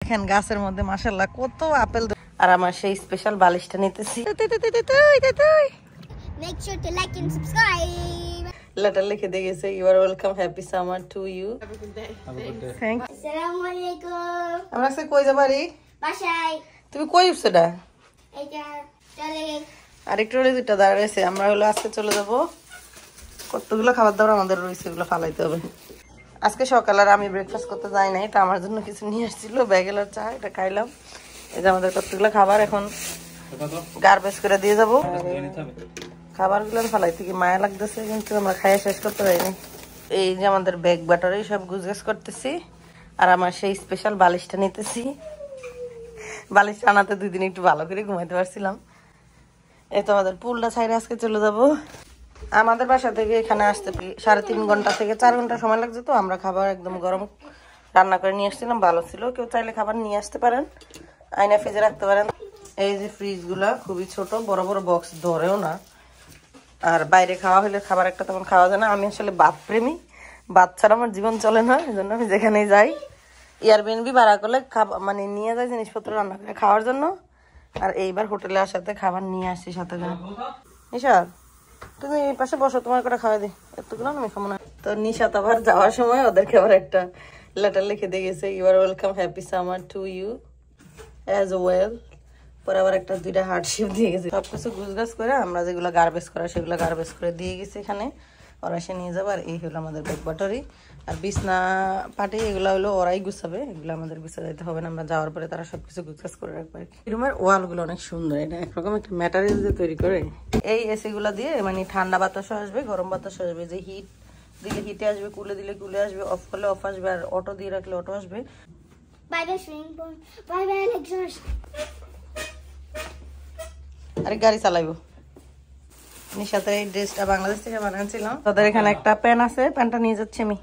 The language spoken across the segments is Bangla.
দেখেন গাছের মধ্যে মাশাআল্লাহ কত আপেল। আর আমার সেই স্পেশাল বালিশটা নিতেছি। Make sure to like and subscribe. Letter লিখে দিয়ে গেছে, you are welcome, happy summer to you. Thank you. Assalamu alaikum. আমরা আজকে কই যাবারি? বাসায়। তুমি কই উঠছো না? এটা চলে। আরেকটু রয়ে দুটা দাঁড়াইছে। আমরা হলো আজকে চলে যাব, কতগুলো খাবার দাবার আমাদের রয়েছে, এগুলো ফালাইতে হবে। আজকে সকালে আর আমি ব্রেকফাস্ট করতে যাই নাই, তো আমার জন্য কিছু নিয়ে আসছিল, ব্যাগেল আর চা, এটা খাইলাম। এই যে আমাদের কতগুলো খাবার এখন গার্বেজ করে দিয়ে যাবো। খাবারগুলো ফালাইতে কি মায়া লাগতেছে, কিন্তু আমরা খাইয়া শেষ করতে পারিনি। এই যে আমাদের ব্যাগ ব্যাটারি সব গুজগাছ করতেছি। আর আমার সেই স্পেশাল বালিশটা নিতেছি। বালিশটা আনাতে 2 দিন একটু ভালো করে ঘুমাইতে পারছিলাম। এই তো আমাদের পুলটা ছাইরে আজকে চলে যাব। আমাদের বাসা থেকে এখানে আসতে 3.5 ঘন্টা থেকে 4 ঘন্টা সময় লাগছে। তো আমরা খাবার একদম গরম রান্না করে নিয়ে আসছিলাম, ভালো ছিল। কেউ চাইলে খাবার নিয়ে আসতে পারেন, আয়না ফ্রিজে রাখতে পারেন। এই যে ফ্রিজগুলা খুবই ছোট, বড় বড় বক্স ধরেও না। আর বাইরে খাওয়া হলে খাবার একটা তেমন খাওয়া যায় না। আমি আসলে ভাত প্রেমী, ভাত ছাড়া আমার জীবন চলে না। এই জন্য আমি যেখানেই যাই এয়ারবিএনবি ভাড়া করলে মানে নিয়ে যাই জিনিসপত্র রান্না করে খাওয়ার জন্য। আর এইবার হোটেলে আসাতে খাবার নিয়ে আসছি সাথে করে। নিশাদ, তুমি এই পাশে বসো, তোমার করে খাওয়া দিই, এতগুলো আমি খাবো না। তো নিশাত আবার যাওয়ার সময় ওদেরকে আবার একটা লেটার লিখে দিয়ে গেছে, you are welcome, happy summer to you as well. পরে আবার একটা 2টা হার্ট শেপ দিয়ে গেছে। সবকিছু গুছগাছ করে আমরা যেগুলো গার্বেজ করা সেগুলো গার্বেজ করে দিয়ে গেছি এখানে। ওরা এসে নিয়ে যাবে। আর এই হলো আমাদের ব্যাগ ব্যাটারি। আর বিছনা পাটি এগুলো হলো ওরাই গুছাবে, এগুলো আমাদের গুছা যাইতে হবে না। আমরা যাওয়ার পরে তারা সবকিছু গুছগাছ করে রাখবে। এই রুমের ওয়ালগুলো অনেক সুন্দর, এটা একরকম একটা ম্যাটেরিয়াল দিয়ে তৈরি করে। এই এসি গুলা দিয়ে মানে ঠান্ডা বাতাসও আসবে, গরম বাতাসও আসবে। যে হিট দিলে হিটে আসবে, কুলে দিলে কুলে আসবে, অফ করলে অফ আসবে, আর অটো দিয়ে রাখলে অটো আসবে। Bye bye swimming pool. Bye bye lectures. আরে গাড়ি চালাইবো। নিশাতের এই ড্রেসটা বাংলাদেশ থেকে বানিয়েছিলাম। তাদের এখানে একটা প্যান আছে, প্যানটা নিয়ে যাচ্ছি আমি।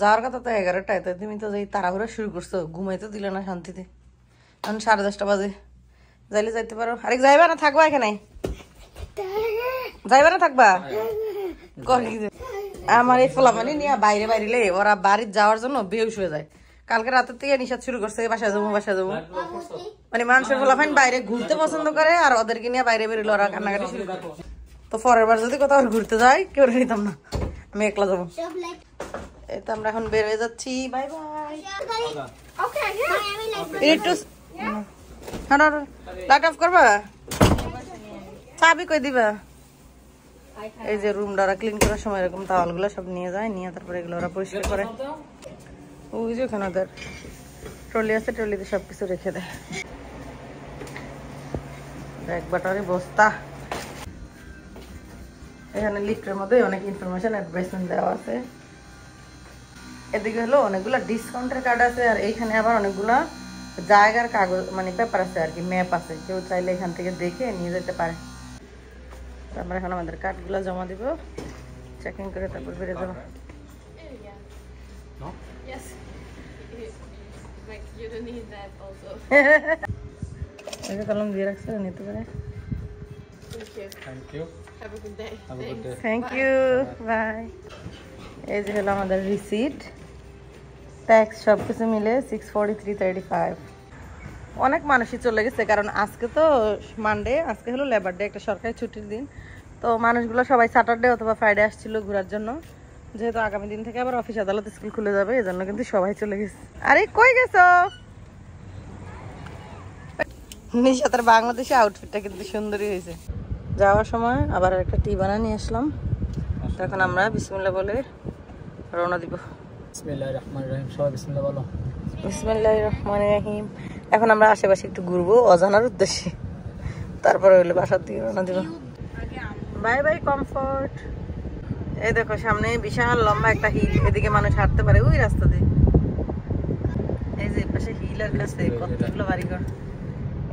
যাওয়ার কথা তো 11টায়, তো তুমি তো যেই তাড়াহুড়া শুরু করছো, ঘুমাইতে দিলে না শান্তিতে। এখন 10:30 বাজে, যাইলে যাইতে পারো। আরেক যাইবা না থাকবা এখানে? যাইবা না থাকবা? আমার এই ফোলামানি নিয়ে বাইরে বাইরে ওরা বাড়ির যাওয়ার জন্য বেহুশ হয়ে যায়। কালকে রাতের থেকে নিশাদ শুরু করছে, বাসায় যাবো বাসায় যাবো। মানে মানুষের ফোলাফাইন বাইরে ঘুরতে পছন্দ করে, আর ওদেরকে নিয়ে বাইরে বেরোলে ওরা কান্নাকাটি শুরু করে। তো পরের বার যদি কোথাও ঘুরতে যাই, কেউ নিতাম না, আমি একলা যাবো। এই তো আমরা এখন বের হয়ে যাচ্ছি, বাই বাই। একটু লাইট অফ করবা, চাবি কই দিবা? এই যে রুমটা ওরা ক্লিন করার সময় এরকম তাওয়ালগুলো সব নিয়ে যায়, নিয়ে তারপরে এগুলো ওরা পরিষ্কার করে। ওই যে ওখানে ওদের ট্রলি আছে, ট্রলিতে সবকিছু রেখে দেয়। ব্যাগ ব্যাটারি বস্তা। এখানে লিফটের মধ্যে অনেক ইনফরমেশন অ্যাডভাইসমেন্ট দেওয়া আছে। এদিকে হলো অনেকগুলো ডিসকাউন্টের কার্ড আছে, আর এইখানে আবার অনেকগুলো জায়গার কাগজ মানে পেপার আছে আর কি, ম্যাপ আছে। কেউ চাইলে এখান থেকে দেখে নিয়ে যেতে পারে। আমরা এখন আমাদের কার্ডগুলো জমা দিব, চেকিং করে তারপর বেরিয়ে যাবো। কলম দিয়ে রাখছে, নিতে পারে। Thank you, bye. এই যে হলো আমাদের রিসিট, ট্যাক্স সবকিছু মিলে 643.35। অনেক মানুষই চলে গেছে, কারণ আজকে তো মানডে, আজকে হলো লেবার ডে, একটা সরকারি ছুটির দিন। তো মানুষগুলো সবাই স্যাটারডে অথবা ফ্রাইডে আসছিল ঘোরার জন্য, যেহেতু আগামী দিন থেকে আবার অফিস আদালত স্কুল খুলে যাবে, এই জন্য কিন্তু সবাই চলে গেছে। আরে কই গেছো? নিশাতের বাংলাদেশি আউটফিটটা কিন্তু সুন্দরই হয়েছে। যাওয়ার সময় আবার একটা টি বানা নিয়ে আসলাম। এখন আমরা বিসমিল্লাহ বলে রওনা দিব। বিসমিল্লাহির রহমানির রহিম, সবাই বিসমিল্লাহ বলো। বিসমিল্লাহির রহমানির রহিম। এখন আমরা আশেপাশে একটু ঘুরবো অজানার উদ্দেশ্যে, তারপরে হইলে বাসার দিকে রওনা দিব। Bye bye comfort. এই দেখো সামনে বিশাল লম্বা একটা হিল, এদিকে মানুষ হাঁটতে পারে ওই রাস্তা দিয়ে। এই যে পাশে হিলের কাছে কতগুলো বাড়িঘর।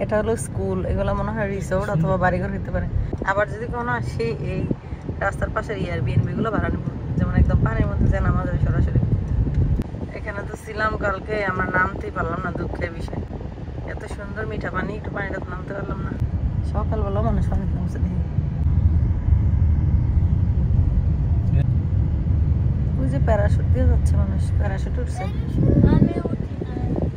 এটা হলো স্কুল, এগুলো মনে হয় রিসোর্ট অথবা বাড়িঘর হতে পারে। আবার যদি কোনো আসে এই রাস্তার পাশের এয়ারবিএনবি গুলো ভাড়া নেব, যেমন একদম পানির মধ্যে যে নামা যাবে সরাসরি। এখানে তো ছিলাম কালকে, আমরা নামতেই পারলাম না, দুঃখের বিষয়। এত সুন্দর মিঠা পানি, একটু পানিটা নামতে পারলাম না। সকালবেলা মানুষ অনেক নামছে দেখি। ওই যে প্যারাশুট দিয়ে যাচ্ছে মানুষ, প্যারাশুট উঠছে,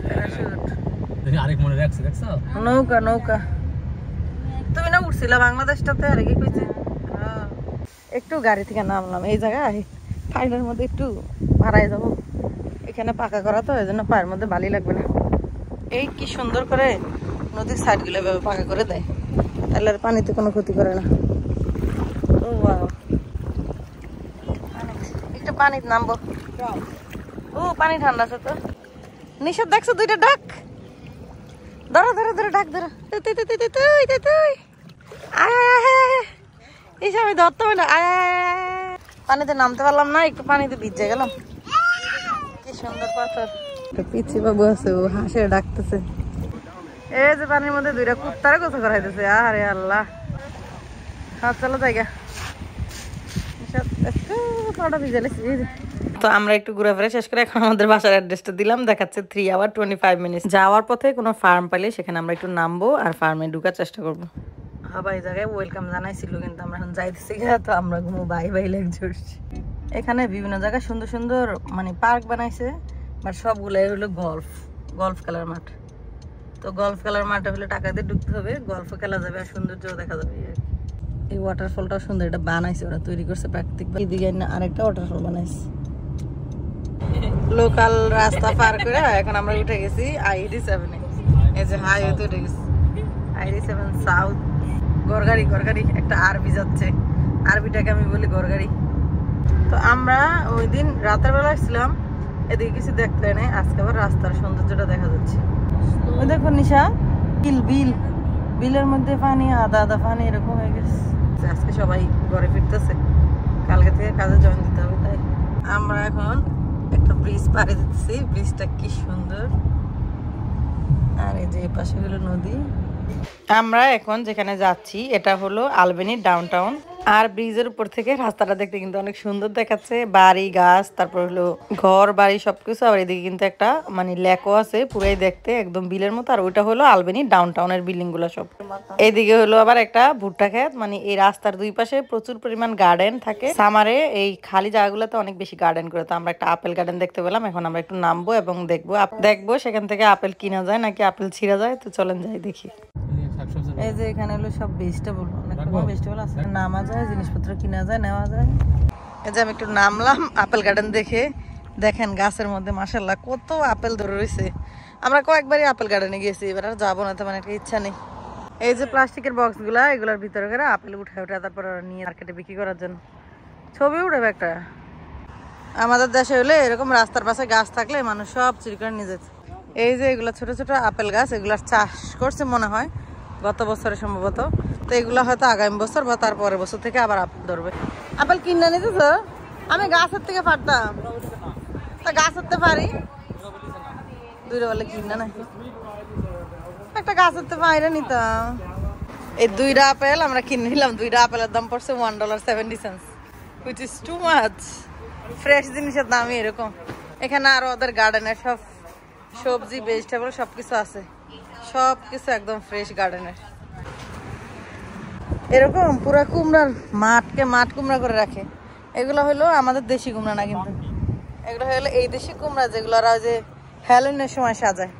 প্যারাশুট। আরেক মনে রাখছে দেখছো? নৌকা নৌকা তুমি না উঠছিলা বাংলাদেশটাতে আর কি কইছে একটু গাড়ি থেকে নামলাম এই জায়গায় পায়ের মধ্যে একটু ভাড়ায় যাবো এখানে পাকা করা তো এই জন্য পায়ের মধ্যে বালি লাগবে না এই কি সুন্দর করে নদীর সাইড গুলো এভাবে পাকা করে দেয় তাহলে আর পানিতে কোনো ক্ষতি করে না ও ওয়াও একটু পানিতে নামবো ও পানি ঠান্ডা আছে তো নিষেধ দেখছো দুইটা ডাক ধরো ধরো ধরো ডাক ধরো এই আমি ধরতে হবে না পানিতে নামতে পারলাম না একটু পানিতে ভিজে গেলাম কি সুন্দর পাথর পিচ্ছি বাবু আছে ও হাসে ডাকতেছে এই যে পানির মধ্যে দুইটা কুত্তারে কথা করাইতেছে আরে আল্লাহ হাত চলো জায়গা তো আমরা একটু ঘুরে ফিরে শেষ করে এখন আমাদের বাসার অ্যাড্রেসটা দিলাম দেখাচ্ছে 3 hour 25 minutes যাওয়ার পথে কোনো ফার্ম পাইলে সেখানে আমরা একটু নামবো আর ফার্মে ঢুকার চেষ্টা করবো হ্যাঁ এই জায়গায় ওয়েলকাম জানাইছিল কিন্তু আমরা এখন যাইতেছি তো আমরা ঘুমো বাই বাই লেগ জুড়ছি এখানে বিভিন্ন জায়গায় সুন্দর সুন্দর মানে পার্ক বানাইছে বাট সবগুলাই হলো গলফ খেলার মাঠ তো গলফ খেলার মাঠে হলে টাকা দিয়ে ঢুকতে হবে গলফ খেলা যাবে আর সৌন্দর্য দেখা যাবে এই ওয়াটারফলটা সুন্দর এটা বানাইছে ওরা তৈরি করছে প্রাকৃতিক এদিকে আরেকটা ওয়াটারফল বানাইছে লোকাল রাস্তা পার করে এখন আমরা উঠে গেছি ID7 এই যে হাইওয়ে তো উঠে গেছি ID7 সাউথ গরগাড়ি একটা আরবি যাচ্ছে আরবিটাকে আমি বলি গরগাড়ি তো আমরা ওই দিন রাতের বেলা ছিলাম এদিকে কিছু দেখতে নেই আজকে আবার রাস্তার সৌন্দর্যটা দেখা যাচ্ছে ওই দেখো নিশা বিলের মধ্যে পানি আদা পানি এরকম হয়ে গেছে আজকে সবাই ঘরে ফিরতেছে কালকে থেকে কাজে জয়েন দিতে হবে তাই আমরা এখন একটা ব্রিজ পাড়ে দিতেছি ব্রিজটা কি সুন্দর আর এই যে পাশে হলো নদী আমরা এখন যেখানে যাচ্ছি এটা হলো আলবেনি ডাউনটাউন আর ব্রিজের উপর থেকে রাস্তাটা দেখতে কিন্তু অনেক সুন্দর দেখাচ্ছে বাড়ি গাছ তারপর হলো ঘর বাড়ি সবকিছু আর এদিকে কিন্তু একটা মানে লেকও আছে পুরাই দেখতে একদম বিলের মতো আর ওইটা হলো আলবেনি ডাউনটাউনের বিল্ডিং গুলো সব এইদিকে হলো আবার একটা ভুট্টা ক্ষেত মানে এই রাস্তার দুই পাশে প্রচুর পরিমাণ গার্ডেন থাকে সামারে এই খালি জায়গাগুলোতে অনেক বেশি গার্ডেন করে তো আমরা একটা আপেল গার্ডেন দেখতে পেলাম এখন আমরা একটু নামবো এবং দেখবো সেখান থেকে আপেল কিনা যায় নাকি আপেল ছিঁড়া যায় তো চলেন যাই দেখি এই যে এখানে হলো সব ভেজিটেবল অনেক রকম ভেজিটেবল আছে নামা যায় জিনিসপত্র কিনা যায় নেওয়া যায় এই যে আমি একটু নামলাম আপেল গার্ডেন দেখে দেখেন গাছের মধ্যে মাশাআল্লাহ কত আপেল ধরে রয়েছে আমরা কয়েকবারই আপেল গার্ডেনে গেছি এবার আর যাবো না তেমন একটা ইচ্ছা নেই এই যে প্লাস্টিকের বক্সগুলা এগুলোর ভিতরে করে আপেল উঠে তারপর নিয়ে মার্কেটে বিক্রি করার জন্য ছবি উঠবে একটা আমাদের দেশে হলে এরকম রাস্তার পাশে গাছ থাকলে মানুষ সব চুরি করে নিয়ে যেত এই যে এগুলা ছোট ছোট আপেল গাছ এগুলার চাষ করছে মনে হয় গত বছরে সম্ভবত তো এগুলো হয়তো আগামী বছর বা তারপরের বছর থেকে আবার আপেল ধরবে আপেল কিনে নিতে তো আমি গাছের থেকে পারতাম তা গাছ হতে পারি দুইটা বলে কিনা না একটা গাছ হতে পাইরে নিতাম এই দুইটা আপেল আমরা কিনে নিলাম দুইটা আপেলের দাম পড়ছে $1.70 which is too much fresh জিনিসের দামই এরকম এখানে আরো ওদের গার্ডেনের সব সবজি ভেজিটেবল সবকিছু আছে সবকিছু একদম ফ্রেশ গার্ডেনের এরকম পুরো কুমড়ার মাঠ কুমড়া করে রাখে এগুলো হলো আমাদের দেশি কুমড়া না কিন্তু এগুলো হলো এই দেশি কুমড়া যেগুলো ওরা যে হ্যালোইনের সময় সাজায়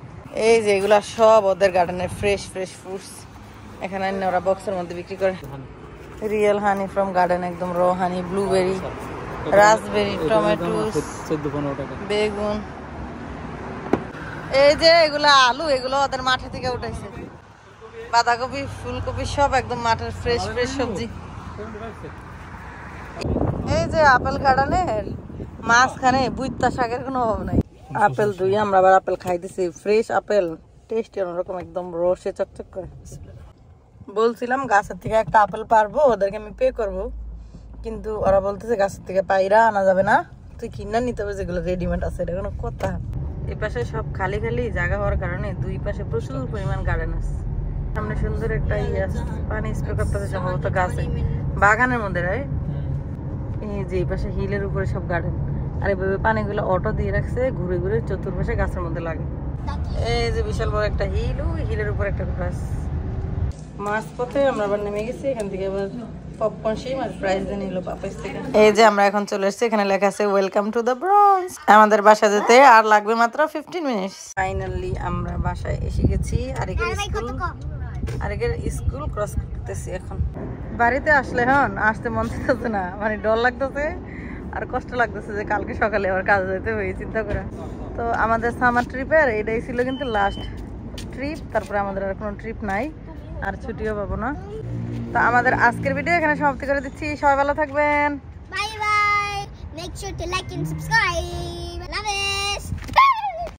এই যে এগুলো সব ওদের গার্ডেনের ফ্রেশ ফ্রুটস এখানে ওরা বক্সের মধ্যে বিক্রি করে রিয়েল হানি ফ্রম গার্ডেন একদম র হানি ব্লুবেরি রাসবেরি টমেটো 14-15 টাকা বেগুন এই যে এগুলা আলু এগুলো ওদের মাঠে থেকে উঠাইছে বাঁধাকপি ফুলকপি সব একদম মাঠের ফ্রেশ সবজি এই যে আপেল গার্ডেনের মাঝখানে বুইত্তা শাকের কোনো অভাব নাই আপেল দুই আমরা আবার আপেল খাইতেছি ফ্রেশ আপেল টেস্টি অন্যরকম একদম রসে চকচক করে বলছিলাম গাছের থেকে একটা আপেল পারবো ওদেরকে আমি পে করবো কিন্তু ওরা বলতেছে গাছের থেকে পাইরা আনা যাবে না তুই কিনা নিতে হবে যেগুলো রেডিমেড আছে এটা কোনো কথা এই পাশে সব খালি জায়গা হওয়ার কারণে দুই পাশে প্রচুর পরিমাণ গার্ডেন আছে সামনে সুন্দর একটা ইয়ে আছে পানি স্প্রে করতেছে সম্ভবত গাছে বাগানের মধ্যে রাইট এই যে এই পাশে হিলের উপরে সব গার্ডেন আর এইভাবে পানিগুলো অটো দিয়ে রাখছে ঘুরে ঘুরে চতুর্পাশে গাছের মধ্যে লাগে এই যে বিশাল বড় একটা হিল ওই হিলের উপর একটা গাছ মাঝপথে আমরা আবার নেমে গেছি এখান থেকে আবার পপকর্ন সেই আর প্রাইস দিয়ে নিল পাপাইস থেকে। এই যে আমরা এখন চলে এসেছি, এখানে লেখা আছে ওয়েলকাম টু দ্য ব্রঞ্জ। আমাদের বাসা যেতে আর লাগবে মাত্র 15 মিনিটস। ফাইনালি আমরা বাসায় এসে গেছি। আরেকের স্কুল ক্রস করতেছি এখন। বাড়িতে আসলে আসতে মন চাইতেছে না, মানে ডর লাগতেছে আর কষ্ট লাগতেছে যে কালকে সকালে আবার কাজে যেতে হয়ে চিন্তা করে। তো আমাদের সামার ট্রিপের এটাই ছিল কিন্তু লাস্ট ট্রিপ, তারপরে আমাদের আর কোনো ট্রিপ নাই, আর ছুটিও পাবো না। তো আমাদের আজকের ভিডিও এখানে সমাপ্তি করে দিচ্ছি। সবাই ভালো থাকবেন, bye bye, make sure to like and subscribe.